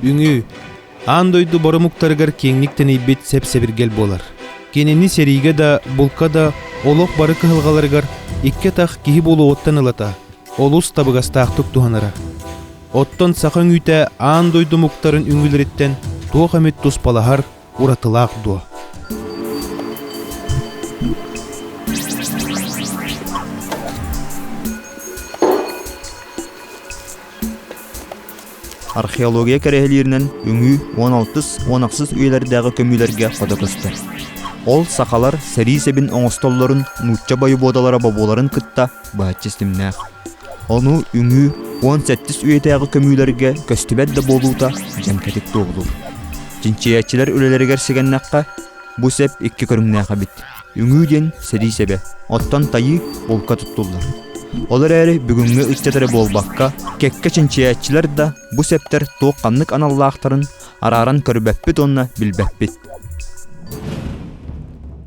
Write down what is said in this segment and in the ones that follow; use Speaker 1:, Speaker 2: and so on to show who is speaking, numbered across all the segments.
Speaker 1: Üngü, andoydu borumuktarıgar kengnikteni bit sepsebirgel bolar. Keneni serige da, bulka da, olok barı kıhılgalarıgar ikke taq kihi bolu ottan ılata, olus tabıgastaqtık tuhanara. Ottan saqan üyte andoydu muktarın üngülерitten tuğ hamet tuspalahar uratılaq duwa.
Speaker 2: Arxeologiya kärehilerinden üngü 16-16 üyelerdägi kömülerge koda köster. Ol sakalar seri sebin oňostollaryn nutça bayı bodalara baboların kıtta bahçestimnäk. Onu üngü 17 üyedägi kömülerge köstübedde boluta jemketik doğulur. Cinçiyetçiler öleleri gerçegennäkka bu sep iki körüňnäke bit. Üngüden seri sebe ottan tayı bolka tutullar. Olar äri bugünkü ıççatary bolbakka kekke cinçiyetçiler da bu septer toğanlyk anallaqtaryn araran körbäpbit onna bilbäpbit.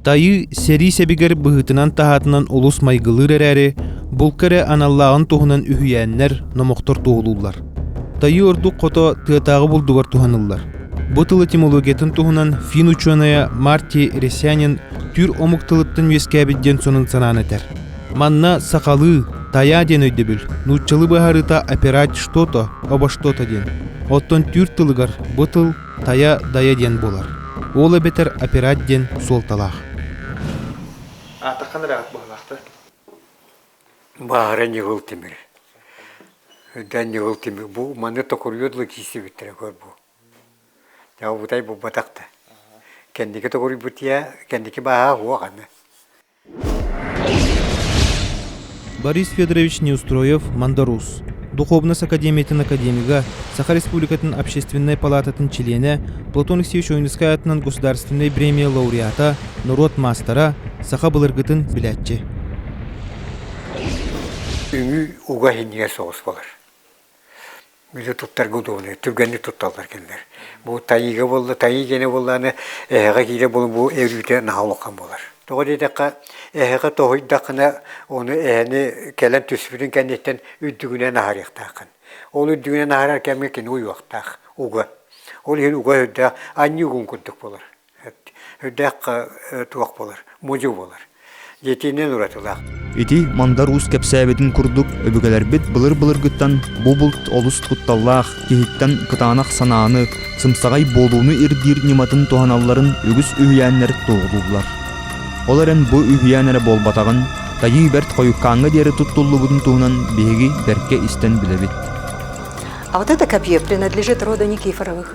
Speaker 1: Tayı seri sebiger bıhıtınan tahatынан olus maygılır ereri, bulkere anallağın tohunan ühüyenler nomoktor toğulurlar. Tayı ordu koto tığatağı buldugar tuhanırlar. Bu tıl etimologiyatin tohunan fin uçuanaya Marti Resyanin tür omuk tılıttın veskabidden sonun sanan eter. Manna sakalı, taya den öydebül, nutçalı baharıta operat что-то, oba что-то den. Otton tür tılıgar, bu tıl taya daya den bolar. Ola beter operat den sol talaq.
Speaker 3: Атақан рағат болақты.
Speaker 4: Бағара негіл темір. Өдән негіл темір. Бұл маны тоқырыйодлы кейсі біттірі көр бұл. Яу бұтай бұл батақты. Кәндекі тоқырый бұтия, кәндекі баға оғаны.
Speaker 1: Борис Федорович Неустроев, Мандарус. Духовность академиятын академига, Саха Республикатын общественной палататын члене, Платон Алексеевич Ойнскай атынан государственной премия лауреата, народ мастера, Саха Былыргытын билетчи.
Speaker 4: Үңі уға хенеге соғыс болар. Мүлі тұттар ғудуыны, түргенді тұтталдар кендер. Бұл тайыға болды, тайы кені болданы, әйіға кейде бұл әврүйте нағалыққан болар. Тоғы дейдіққа әйіға тоғыйдақына оны әйіні кәлін түспірін кәнеттен үддігіне нағар еқтақын. Ол үддігіне нағар әркәмге кені ұйуақтақ, уға. Ол ең уға үдді анны үгін күндік болар. Үддіққа туақ болар, мұжу болар. Жетинен уратылақ.
Speaker 2: Ити Мандарус кепсәбетин курдук өбүгелербит былыр-былыр гыттан бу булт олус тутталлах киһиттен кытаанах санааны сымсагай болууну ирдир ниматын туһаналларын үгүс үһүяннер тоолуулар. Оларен бу үһүяннере болбатагын тайы берт коюккааңга дери туттуллубутун туһунан биһиги берке истен билебит.
Speaker 5: А вот это копье принадлежит роду Никифоровых.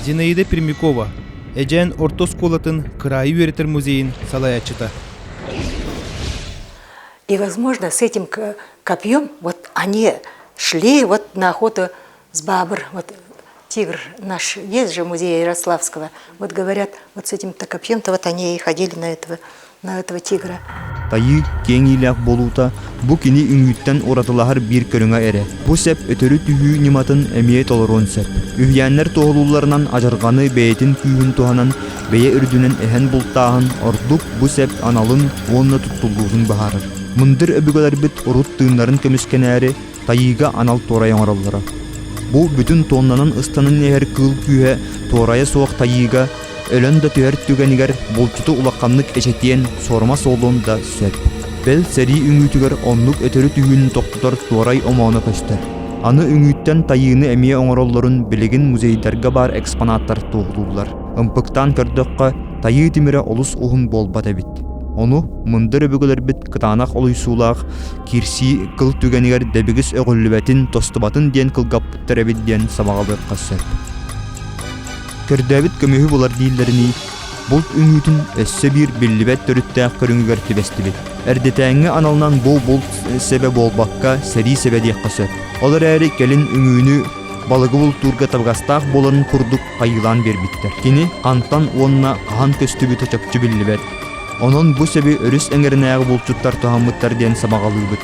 Speaker 1: Зинаида Пермякова. Эджен Ортосколатын Краю Веритер музейин салаячыта.
Speaker 5: И, возможно, с этим копьем вот они шли вот на охоту с Бабр, вот тигр наш, есть же музей Ярославского. Вот говорят, вот с этим-то копьем-то вот они и ходили на этого тигра.
Speaker 2: Тайы кеңилек болута бу кини үңүттен оратылахар бир көрүңө эре. Бу сеп өтөрү түһүү ниматын эмиет олорон сеп. Үһяннер тоолууларынан ажырганы бейтин күйүн туһанан бее үрдүнен эхен бултаахын ордук бу сеп аналын онна туттулуун баһарыр. Мындыр өбүгөлөр бит урут тыыннарын көмүскенээри тайыга анал торай оңороллора. Бу бүтүн тоннанын ыстанын эхер кыл күйе торая соок тайыга өлөн да түһэр түгенигер болчуту улакканнык эчетиен сорма солуун да сөп. Бел сери үңүтүгер оннук өтөрү түгүн токтотор туарай омоону көстөр. Аны үңүттен тайыны эмие оңороллорун билигин музейдерге бар экспонаттар тугулуулар. Ымпыктан көрдөккө тайы тимире олус ухун болбат эбит. Ону мындыр өбүгөлөр бит кытаанак олуйсуулаах кирси кыл түгенигер дебигис өгүллүбетин тостубатын диен кылгаппыттар эбит диен сабагалыкка сөп. Көрдөбүт көмөһү болар дииллерини, бул үңүтүн өссө бир биллибет төрүттәк көрүнгөр тибестибит. Erdetääңҥe analnan bol sebe bolbakka seri sebe diýekkä söp. Olar äri gelin üngüünü balıgı bulturga tabgastaq bolan kurduk qayılan berbitler. Kini qantan onna qahan köstübü töçökçü billiber. Onun bu sebi örüs eňerinägi bulçuttar tohammıttar diyen samagalıbıt.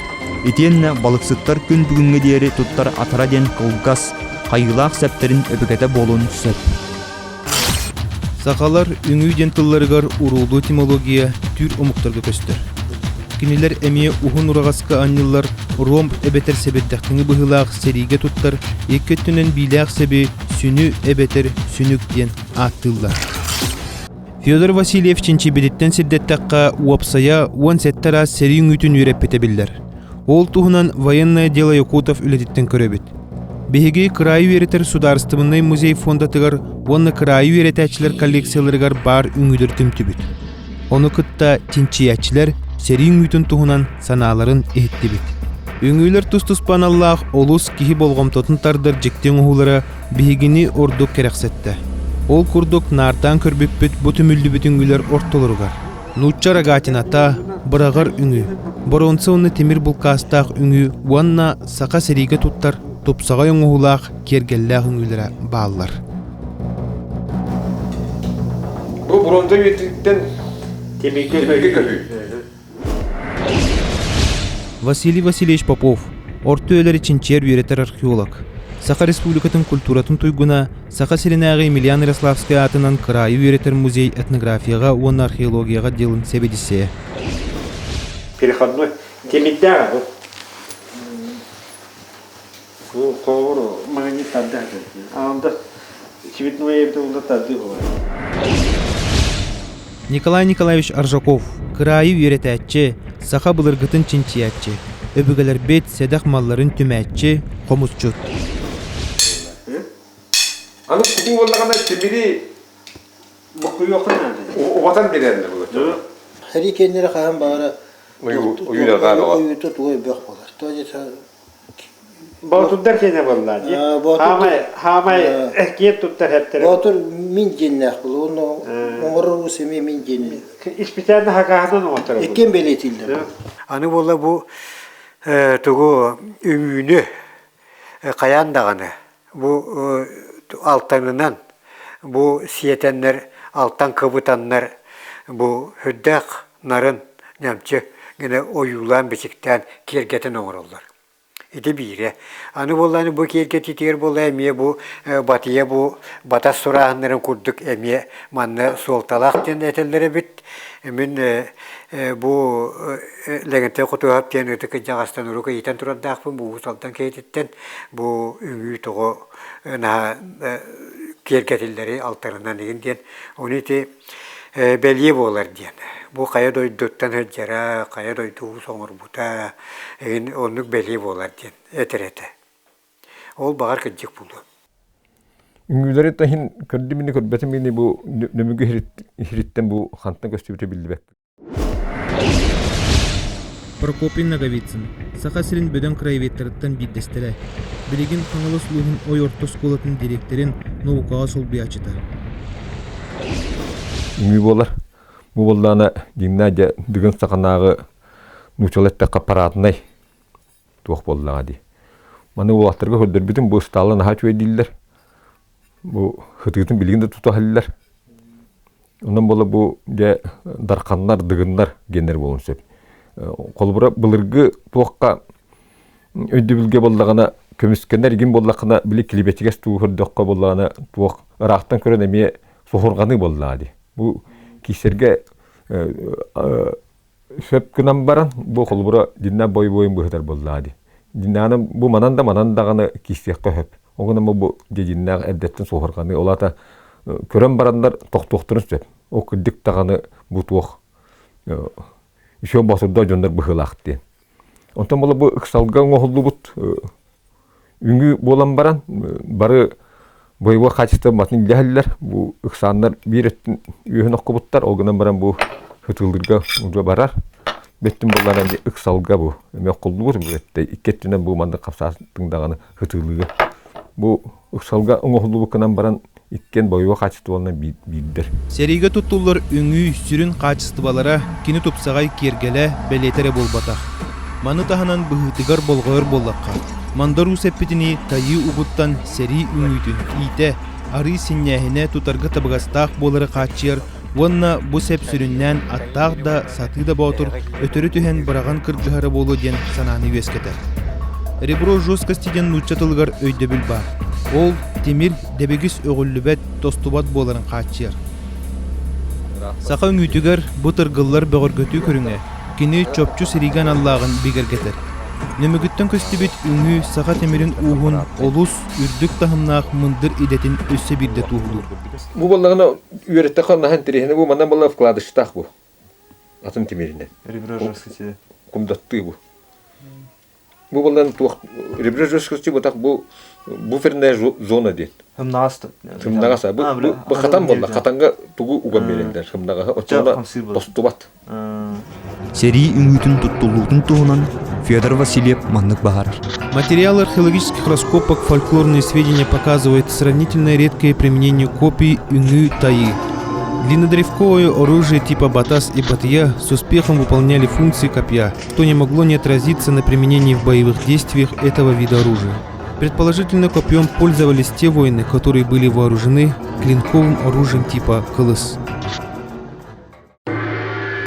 Speaker 2: Etienne balıksıttar gün bugüngü diýeri tuttar atara diyen kılgas qayılaq septerin öpükete bolun söp.
Speaker 1: Sakalar üngüýden tıllarıgar uruldu etimologiya tür omuktarga köster. Kiniler emiye uhun uragaska anýyllar romb ebeter sebetdäktiňi bıhylaq serige tuttar, ekkettünen bilaq sebi sünü ebeter sünük diyen attyllar. Fyodor Vasilyev çinçi bilitten siddettakka uapsaya on settara seri üngütün üreppetebiller. Ol tuhunan военное дело Якутов ületitten köröbit. Беги крайы веретер сударстымыннай музей фондатыгар, онны крайы веретәчилер коллекцияларыгар бар үңүдер түмтүбүт. Оны кытта тинчиячилер сери үңүтүн туһунан санааларын эһиттибит. Үңүлөр тус-туспаналлаах олус киһи болгомтотун тардыр жиктен уһулара бегини ордук керексетте. Ол курдук нартан көрбүппүт бу түмүлдүбүт үңүлөр ортолоругар. Нучча рагатината бырагар үңү. Боронса онны темир булкастаах үңү, уанна сака сериге туттар тупсага оңуһулаах кергеллээх үңүлөрө бааллар.
Speaker 3: Bu bronza üyetilikten temikli köy.
Speaker 1: Василий Васильевич Попов, орто өлөр için чер üreter археолог. Саха Республикатын культуратын туйгуна Саха Селенагы Емельян Ярославская атынан крайы üreter музей этнографияга, он археологияга делин себедисе.
Speaker 3: Переходной темикдер. Bu kovuru magnet tadda. Anda çivitnoy evde onda taddı var.
Speaker 1: Николай Николаевич Аржаков, крайы üretäççi, Саха былыргытын чинчияччи, өбүгелер бет седах малларын түмәтчи, комузчут.
Speaker 3: Аны кутун боллаганда темири бокуй окуна. O vatan bilenler bu.
Speaker 6: Harikenleri kahan bağıra
Speaker 3: Uyuda galiba.
Speaker 6: uyutu tuğay bök bolar. Toca
Speaker 3: Bağ tuttar kene vallahi. Hamay ehkiyet tuttar hep taraf.
Speaker 6: Batur min cennet bulu. Onu umurur semi min cennet.
Speaker 3: İspiterden hakahatın o tarafı.
Speaker 6: Ekken beletildi.
Speaker 4: Anı bolla bu tuğu üngünü kayan dağını bu altanından bu siyetenler alttan kıvıtanlar bu hüddek narın nemçi yine oyulan biçikten kergetin oğurlar. İdi biri. Anı bollanı bu kerget itiyer bolla emiye bu batıya bu batas surahınların kurduk emiye manna soltalak den etelleri bit. Emin bu legente kutuhap diyen öteki cagastan uruka iten turadakpın bu usaldan keytitten bu üngü toğu kergetilleri altarından egin diyen onu iti belye bolar diyen. Bu kaya doyduktan hıccara, kaya doyduğu soğur buta egin onluk belye bolar diyen eterete. Ol bağır kıcık buldu.
Speaker 7: Üngüleri tahin kördümini körbetimini bu nömügü hiritten bu hanttan göstübüte bildi.
Speaker 1: Прокопин Наговицын, Саха Селин бөдөн краеветтарыттан биддестеле. Билигин Хаңалыс Лухын ой орто сколатын директорин наукага солбиячыта.
Speaker 7: Үңгү болар. Bu bollana dinnaja digin sakanagı nuçalettek apparatnay tuğ bollaga di. Mana bu wagtlarga hördür bütün bu stallan haç wediller. Bu hıtıgıtın biliginde tutahallar. Ondan bolla bu de darkanlar dıgınlar genler bolun söp. Kolbura bılırgı tuğqa ödübilge bollagana kömüskenler gin bollagana bili kilibetiges tuğ hördökka bollagana tuğ ıraqtan kören emiye sohurgany bollaga di. Bu kişerge söp günan baran bu kolbura dinna boy boyun bu hedar bollaga di. Dinnanın bu mananda gana kişiyekka höp. Oğuna bu dinna eddetten sohurgany olata kören baranlar toqtoqturun söp. O kıddik tağanı bu tuğ Şu basırda jönler bıhılaqtı. Ondan bola bu ıksalga oğullu but üngü bolan baran barı boywa kaçtı matın geldiler. Bu ıksanlar bir ettin ühün okubutlar oğunan baran bu hıtıldırga uca barar. Bettin bolan ıksalga bu. Eme okullu bu ette ikkettinden bu manda kapsasındağını hıtıldığı. Bu ıksalga oğullu bu kanan baran иккен бойуа качестволна биддер.
Speaker 1: Сериге туттулар үңүй сүрүн качестволара кини тупсагай кергеле белетере болбатах. Маны таханан быһытыгар болгойор боллакка. Мандар усеппитини тайы угуттан сери үңүйтүн ите ары синнәһине тутарга табыгастаах болары качыр. Вонна бу сеп сүрүннән аттаах да саты да ботур өтөрү түһен бараган кыргыһары болу ден сананы үескетер. Ребро жесткостиден нучатылгар өйдөбүл бар. Ол темир дебегис өгүллүбет тостубат боларын качыр. Сака үңүйтүгөр бу тыргыллар бөгөргөтүү көрүңө. Кини чопчу сириган аллагын бигергетер. Нөмөгүттөн көстүбүт үңү сака темирин уухун олус үрдүк тахымнаак мындыр идетин өссө бирде туухулур.
Speaker 7: Бу боллагына үйрөттө канахан тирехине бу мандан болла вкладыштак бу. Атын темирине.
Speaker 2: Реброжевский.
Speaker 7: Кумдатты бу. Бу болдан туак реброжевский бу так бу буферная зона ден.
Speaker 2: Хымнагасты.
Speaker 7: Хымнагаса бу хатан болла. Хатанга тугу уган берендер. Хымнагага очонда постубат.
Speaker 2: Сери үңүтүн туттулуутун туһунан Федор Васильев маннык бахар.
Speaker 1: Материал археологических раскопок фольклорные сведения показывают сравнительно редкое применение копий үңү таи. Длиннодревковое оружие типа батас и батыя с успехом выполняли функции копья, что не могло не отразиться на применении в боевых действиях этого вида оружия. Предположительно, копьем пользовались те воины, которые были вооружены клинковым оружием типа кылыс.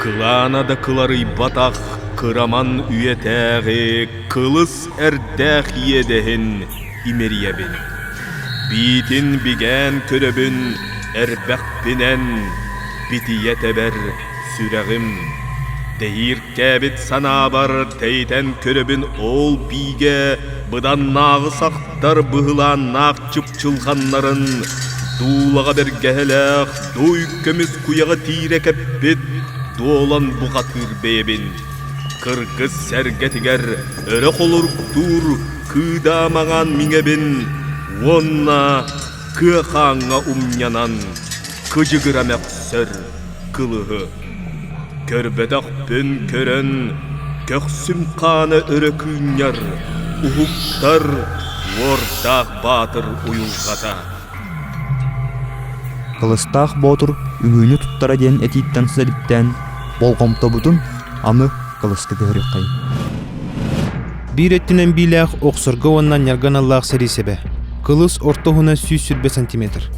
Speaker 8: Кыланада кылары батақ, кыраман үйетәғі, кылыс әрдәқ едәхін имериябін. Битін биген көрөбін, әрбәқ бінен, битиетәбәр сүрәғім. Дейір кәбіт санабар, тәйтән көрөбін ол биге, бұдан нағы сақтар бұғылан нақ чыпчылғанларын, дулаға бергәләқ, дой көміз куяға тире кәппет, Дуолан буғатыр бейбін. Кыргыз сәргетігер өрі қолыр тұр кыдамаған мingебін. Онна кыхаңа умнянан кыжығырамақ сөр кылығы. Көрбедақ пін көрін көксім қаны өрі күнер. Ухуқтар ортақ батыр уйылғата.
Speaker 2: Кылыстаах ботур үңүүнү туттара диэн этииттен сылиттен болгомтобутун аны кылысты көрөккай.
Speaker 1: Бир еттинен билях оксорго оннан ярган аллах серисебе. Кылыс ортоһуна 100 сантиметр.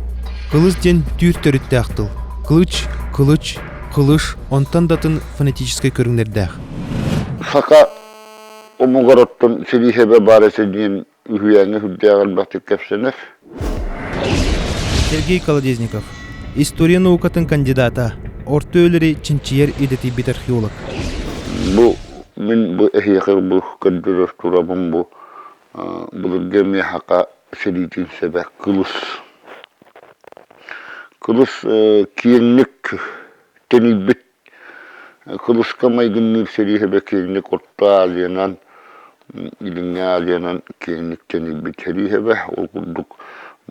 Speaker 1: Кылыс ден түйр төрүттө актыл. Кылыч, кылыч, кылыш онтан датын фонетической көрүңнердэх.
Speaker 9: Сака омугороттон серисебе барысы диэн үһүяңы хүддяган бактык кепсенев.
Speaker 1: Сергей Колодезников, история наукатын кандидата, орто өлери чинчиер идети бит археолог.
Speaker 9: Бу мен бу эхиякыр бу кандидат турабын бу булгеме хака серитин себе кылыс. Кылыс кийинник тенибит кылыска майгынныр серисебе кийинник отта алиянан илиңе алиянан кийинник тенибит серисебе ол курдук.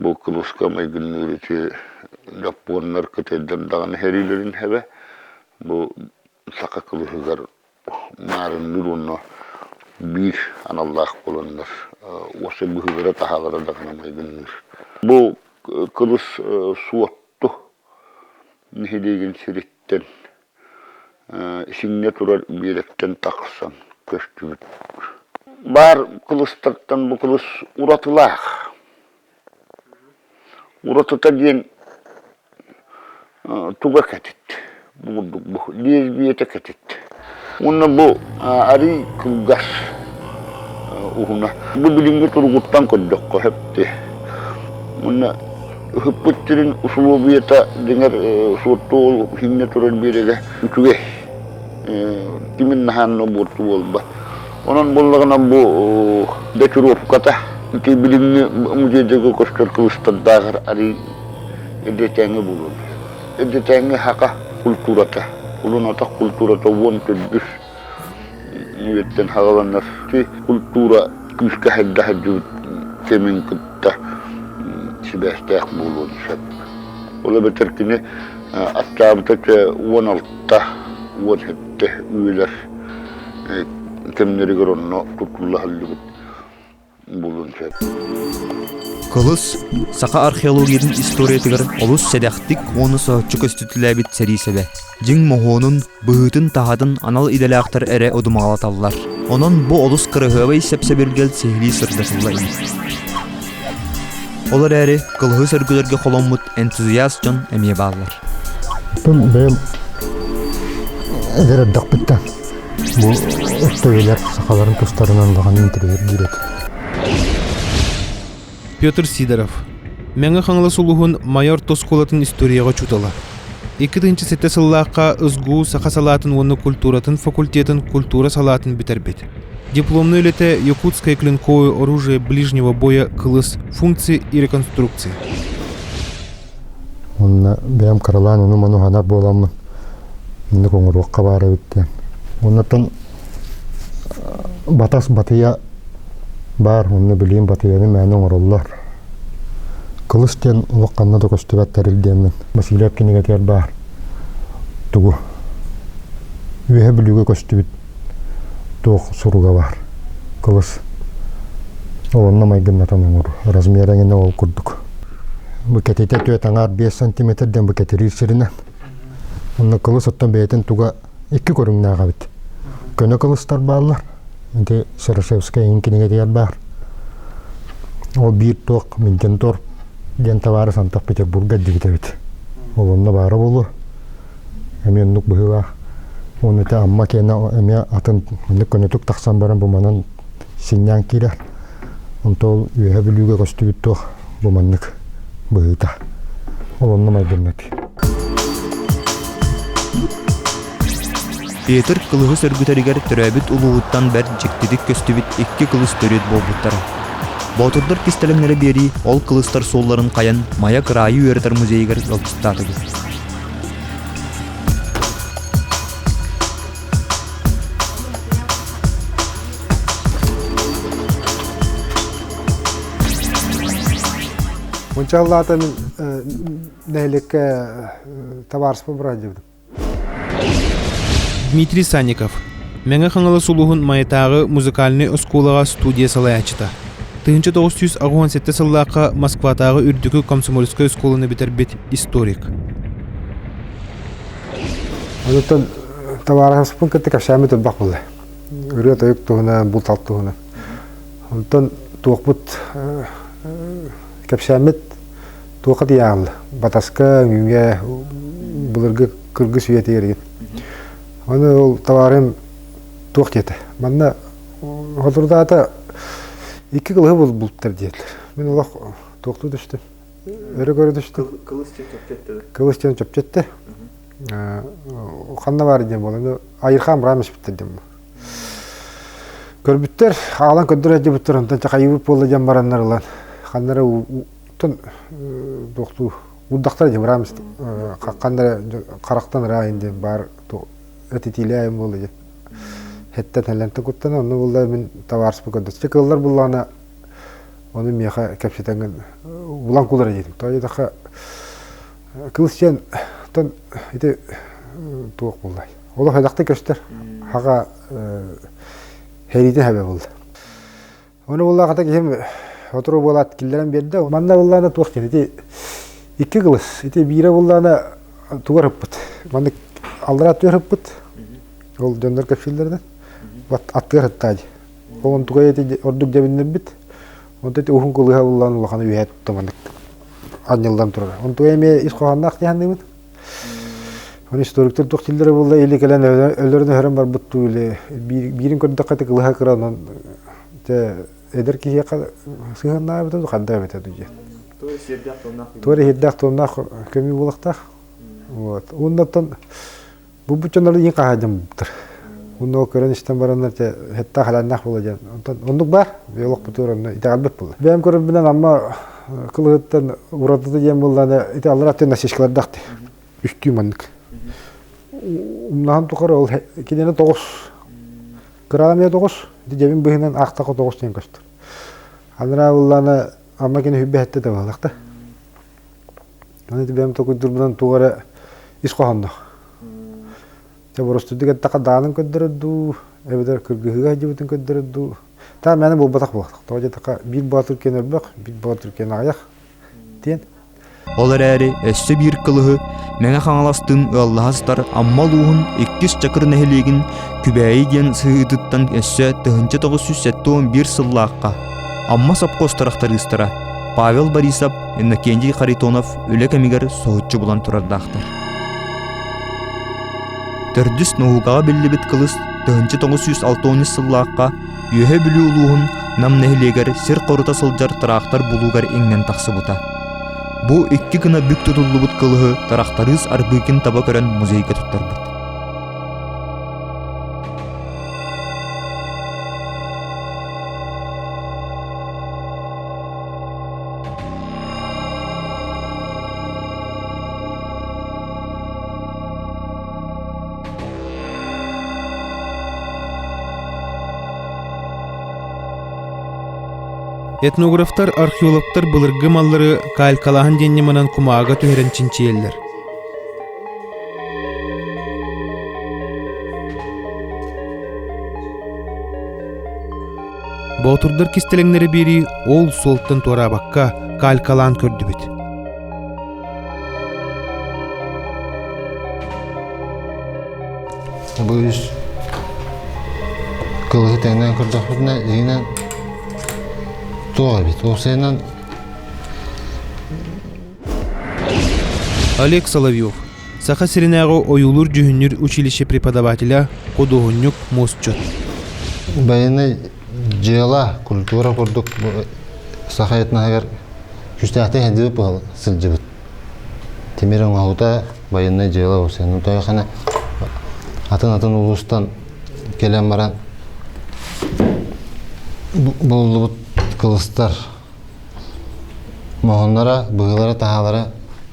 Speaker 9: Bu kılıska maygınlığıcı Japonlar kıtaydan dağın herilerin hebe bu saka kılıçlar marın nurunna bir anallah kullanır. Osa bu hızlara tahalara dağın maygınlığır. Bu kılıç suattu nihidegin siritten işinne turar birekten taksan köstübüt. Bar kılıçlardan bu kılıç uratılah. Uratata diyen tuga ketit, bu lezbiyete ketit. Onun bu ari kılgas uhuna. Bu bilingi turguttan kodokko hepti. Onun hıppıttirin usulubiyete dengar suatol hinne turan birege ütüge. Kimin nahanno burtu olba. Onun bollagana bu deçuruf kata. Ki bilingi mücadele koştur kılıçta dağır ari edetenge bulun. Edetenge haka kulturata. Ulunata kulturata wonte düş. Niyetten havalanlar ki kultura küske hedda heddu kemin kıtta sibestek bulun şep. Ola beterkini attabıta wonalta wonhette üyeler kemleri görünno tutullah hallugut. bulunacak.
Speaker 2: Kılыс сақа археологияның историятыгар олус седяқтик оны соғытчы көстүтіләбіт сәрисебе. Жың моғонун бұғытын тағатын анал иделяқтар әрі одумағалаталлар. Онын бұ олус қырығывай сәпсәбергел сехли сырдасылла ин. Олар әрі қылғы сөргілерге қолонмыт энтузиаст жон әмие бағылар.
Speaker 6: Тон бәйім әдер әддақ біттен. Бұл өттөгелер сақаларын тұстарынан бағаны интервер жүрет.
Speaker 1: Петр Сидоров. Мәңі қаңылы сұлуғын майор Тосколатын историяға чутала. 2-нче сетте сыллаққа ызгу сақа салатын оны культуратын факультетін культура салатын бітірбет. Дипломны өлеті Якутское клинковое оружие ближнего боя кылыс функции и реконструкции.
Speaker 6: Онна бәйім қаралан, оны ману ханар боламын. Енді көңіруққа бары біттен. Оннатын батас батыя бар, оны білейін батыяны мәні оңыроллар. Кылыстен ұлыққанна да көстібәт тәрілдемін. Басилеп кенегетер бар. Тугу. Үйе білуге көстібіт тоқ сұруға бар. Кылыс. Олынна майгыннатан оңыру. Размереңіне ол күрдік. Бүкетейте түйет аңар 5 сантиметрден бүкетері сірінен. Онна кылыс оттан бәйтін туға 2 көріңіне ағабыт. Көне кылыстар барлар. Енді Сарашевская инкенегетер бар. Ол бір тоқ мінген торп. Ден товары Санкт-Петербурга дегітебет. Ол онна бары болу. Әме ұнық бұғыла. Оны те амма кені әме атын көнетік тақсан барын бұманын синьян кейлер. Онта ол үйе білуге көстігіт тоқ бұманнық бұғыта. Ол онна майдырнаты.
Speaker 2: Петр кылығы сөргүтәрігер түрәбіт ұлуғыттан бәр жектедік көстібіт 2 кылыс төрет болбуттара. Батырдар кестелемлері бери ол кылыстар солларын қаян маяк райы өретер музейгер жалпыстатыды.
Speaker 3: Ончаллата мен нәйлекке табарыс бұл бұра жевдім.
Speaker 1: Дмитрий Санников. Мәңі қаңылы сұлуғын майытағы музыкальный осколаға студия салай ачыта. 1967 сыллаққа Москватағы үрдікі комсомольская осколаны бітербет историк.
Speaker 3: Онытын табарыс бұл кәтті кәпшәмі тұлбақ болды. Үрі тойық тұғына, бұл талт тұғына. Онытын туық бұт кәпшәмет туықы дияғылы. Батасқа, үйінге, бұлырғы күргі сүйеті ерген. Оны ол табарым туық деді. Манна отырда ата 2 кылығы бұлттар деді. Мен олақ туықты düştім. Өрі көрі düştім. Кылыстен чөп жетті. Қанна бар еден бол. Айырхан бұрамыш бітті дем. Көрбіттер ағалан көддір әді бұттыр. Онтан чақа үйіп болды дем баранлар олан. Қаннары ұттын туықты ұддақтар дем бұрамыш. Қаннары қарақтан райын дем бар. Әтетейлі айым болды. Хеттен әлемті күттен, оны бұлдар мен таварыс бұкынды. Чекылдар бұллағына, оны меха кәпшетенген бұлан құлар едім. Той едіға кылысчен тұн еті туық бұлдай. Олы қайдақты көштер, хаға хәйрейден әбе болды. Оны бұллағата кем отыру болады келдерін берді. Манна бұллағына туық ден. Еті 2 кылыс, еті бейірі бұллағына туғар ұппыд. Манны алдыра туғар ұппыд. Ол дөндер көпшілдерден. Аттығыр ыттады. Оғын туға еті ордық жабыннер біт. Онда еті ұхын көліға бұллағын ұлақаны үйәт тұттамандық. Аннелдан тұрар. Он туға еме ис қоғанна ақты яндымын. Он историктер тұқтилдері бұлда елі кәлән өлеріне өрін бар бұтту елі. Бірін көрді қайты кылыға қыран. Эдер кие сыгынна бит хадда бит дуҗа. Тори хиддак тоннак кеми булактак. Вот. Уннан бу бучанлар ин каһадым буттыр. Унно көрөнүштөн бараннар те хетта халаннак болажан. Ондук бар, биолог бутураны италбет бул. Бем көрүп менен амма кылыттан урады дем булланы италлараттан насишкалар дакты. Үстү мандык. Умнан тукар ол кидене 9 грамм 9 дебин быһынан актакы 9 тен көстүр. Анра булланы амма кене хүббетте да балакта. Аны дебем токуйдур менен тугара ис кохондо. Те боросту диге така даанын көддөрдү Эбедер кыргыга жибутун көддөрдү. Та мени бул батак болдук. Тожа така бир батыр кен өрбөк, бир батыр кен аяк. Тен.
Speaker 2: Олар әрі әсі бір қылығы мәңі қаңаластың Аллахастар аммалуғын 2 чакыр нәхелегін күбәйі ден сығыдыттан әсі 1971 сыллаққа. Амма сапқостарақтар ұстара Павел Борисов, Иннокентий Харитонов өлі кәмегер соғытчы бұлан тұрардақтар. Төрдіс нұғыға белі біт қылыс 1960 сыллаққа үйе білі ұлуғын нам нәхелегер сер қорыта сылжар тұрақтар бұлуғар еңнен тақсы бұта. Бу 2 гына бүк tutulubut кылығы тарақтарыз арбыйкин таба көрен музейге туттарбыт.
Speaker 1: Этнографтар, археологтар былыргы маллары калкалаһын денне манан кумаага төһөрен чинчиеллер. Ботурдар кистелеңнери бири ол солттан туарабакка калкалаан көрдүбүт.
Speaker 6: Бу иш кылгы теңнен көрдөкүнө ийнен туабит. Осенан
Speaker 1: Олег Соловьев, Саха Сиренагу Оюлур Джухунюр училище преподавателя Кодугунюк Мостчот.
Speaker 6: Баяны жела культура көрдүк. Саха этнагар күстәхтә хәдип бул сылҗыбыт. Темирен аута баяны жела осен. Утайхана атын улустан келем баран булып кылыстар. Моһоннара, быгылара, тахалара,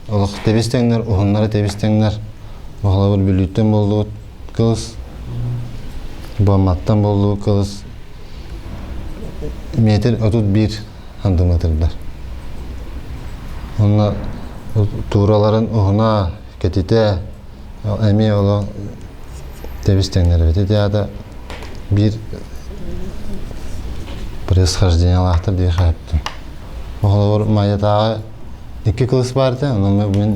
Speaker 6: олық тебестеңнер, ухоннара тебестеңнер. Оғла бір бүліттен болды кылыс, буаматтан болды кылыс. Метр отут бір андыматырдар. Онна тураларын ухона кетите, әме олы тебестеңнер бетеде ада бір происхождение лахтар дей қайыптым. Оғылар майятаға 2 кылыс барды, оны мен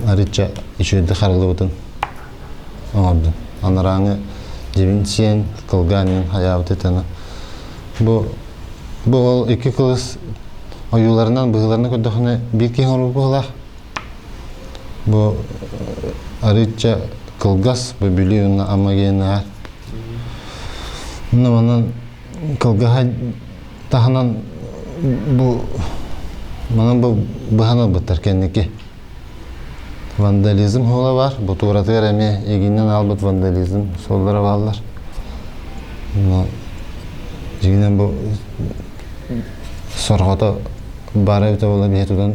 Speaker 6: аритча үшөйді қарылы бұтын оңырдым. Анараңы жебін сен, кылғанын, хаябыт етені. Бұл 2 кылыс ойыларынан, бұғыларына көдіғіне бір кен ору бұғылақ. Бұл аритча кылғас, бұл бүлі ұнна амагені ғар. Онан кылгаха таханан бу манан бу бахана баттар кенники вандализм хола бар бу туратыр эме эгинен албыт вандализм солдара балдар но жигинен бу соргото барыбыта бола бетудан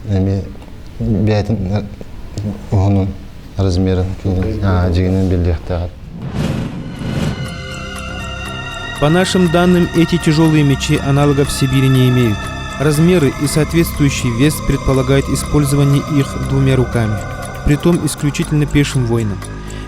Speaker 6: эме бетин онун размерин жигинен билдиктагат.
Speaker 1: По нашим данным, эти тяжелые мечи аналогов в Сибири не имеют. Размеры и соответствующий вес предполагают использование их 2 руками, притом исключительно пешим воинам.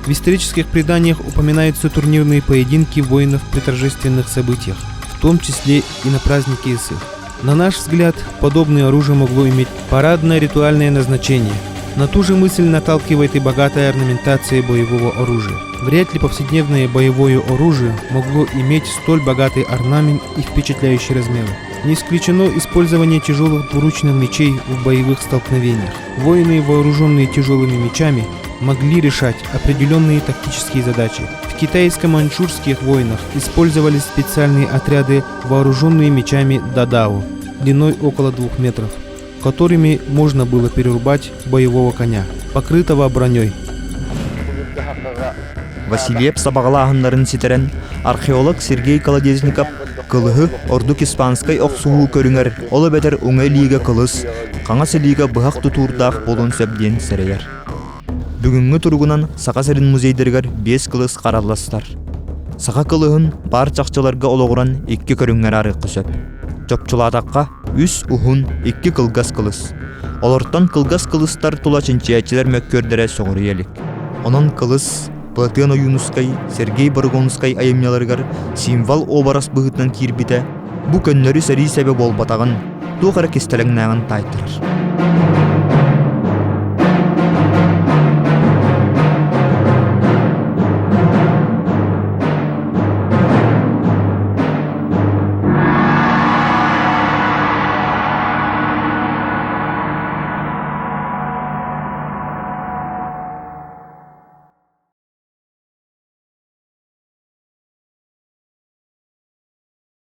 Speaker 1: В исторических преданиях упоминаются турнирные поединки воинов при торжественных событиях, в том числе и на празднике Исых. На наш взгляд, подобное оружие могло иметь парадное ритуальное назначение. На ту же мысль наталкивает и богатая орнаментация боевого оружия. Вряд ли повседневное боевое оружие могло иметь столь богатый орнамент и впечатляющие размеры. Не исключено использование тяжелых двуручных мечей в боевых столкновениях. Воины, вооруженные тяжелыми мечами, могли решать определенные тактические задачи. В китайско-маньчжурских войнах использовались специальные отряды, вооруженные мечами дадао, длиной около 2 метров, которыми можно было перерубать боевого коня, покрытого броней.
Speaker 2: Василиев сабағалағындарын сетерен археолог Сергей Колодезников кылығы ордук испанскай оқсуғы көріңер олы бәтір оңай лига кылыс, қаңасы лига бұғақ тұтурдақ болын сөбден сәрейер. Бүгінгі тұрғынан Сақа Сәрін музейдергер 5 кылыс қараластар. Сақа кылығын бар чақчыларға олығыран 2 көріңер арыққы сөп. Чопчуладаққа 3 ұхын 2 кылгас кылыс. Олыртан кылгас кылыстар тұла чинчиячилер мөккөрдері соғыр елік. Онын кылыс Платено Юнускай, Сергей Баргонскай айымняларгар символ образ быһытынан кирбите, бу көннөрү сәрий себеп болбатаган, туохара кестелеңнәгән тайтырыр.